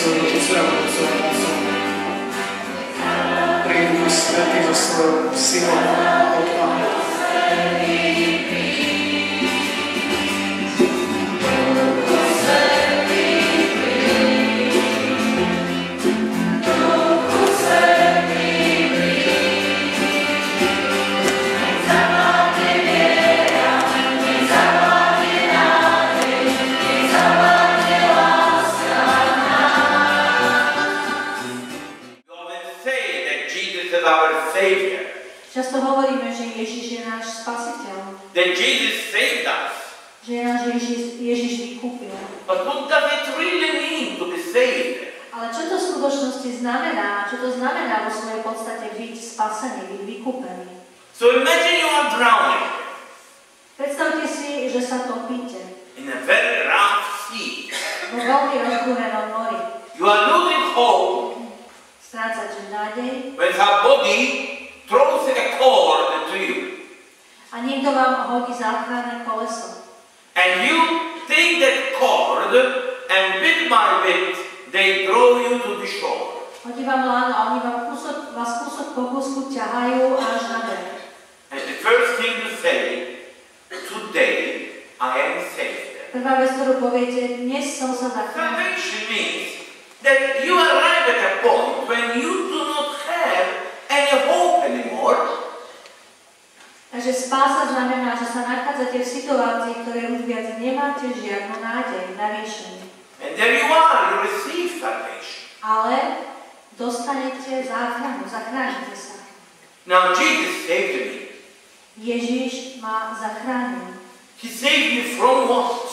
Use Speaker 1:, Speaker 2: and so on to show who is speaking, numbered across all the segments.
Speaker 1: svojho uzdravujúceho mocu. Príď Duch Svätý so svojou silou a odvahou.
Speaker 2: Často hovoríme, že Ježiš je náš spasiteľ.
Speaker 3: That Jesus saved us.
Speaker 2: Že nás Ježiš vykúpil.
Speaker 3: But what does it really mean to be saved?
Speaker 2: Ale čo to v skutočnosti znamená? Čo to znamená vo svojej podstate byť spasený, byť vykúpený?
Speaker 3: So imagine you are drowning.
Speaker 2: Predstavte si, že sa topíte.
Speaker 3: In a very rough sea.
Speaker 2: Vo veľmi rozbúrenom mori.
Speaker 3: You are losing hope.
Speaker 2: Strácate nádej.
Speaker 3: When somebody throws a cord to you.
Speaker 2: A niekto vám hodí záchranné koleso.
Speaker 3: And you take that cord and bit by bit they throw you to the shore.
Speaker 2: Hodí vám láno a oni vás kúsok po kúsku ťahajú až na breh.
Speaker 3: And the first thing you say, today I am saved.
Speaker 2: Prvá vec, ktorú poviete, dnes som sa zachránil.
Speaker 3: Salvation means that you arrive at a point when you do not have any hope anymore.
Speaker 2: Takže spása znamená, že sa nachádzate v situácii, v ktorej už viac nemáte žiadnu nádej na riešenie.
Speaker 3: And there you are, you receive salvation.
Speaker 2: Ale dostanete záchranu, zachránite sa.
Speaker 3: Now Jesus saved me.
Speaker 2: Ježiš ma zachránil.
Speaker 3: He saved me from what?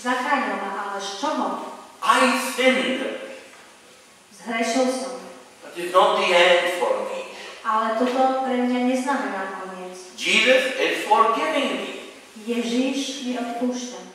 Speaker 2: Zachránil ma, ale z čoho?
Speaker 3: I sinned.
Speaker 2: Zhrešil som.
Speaker 3: But it's not the end for me.
Speaker 2: Ale toto pre mňa neznamená koniec.
Speaker 3: Jesus is forgiving me.
Speaker 2: Ježiš mi odpúšťa.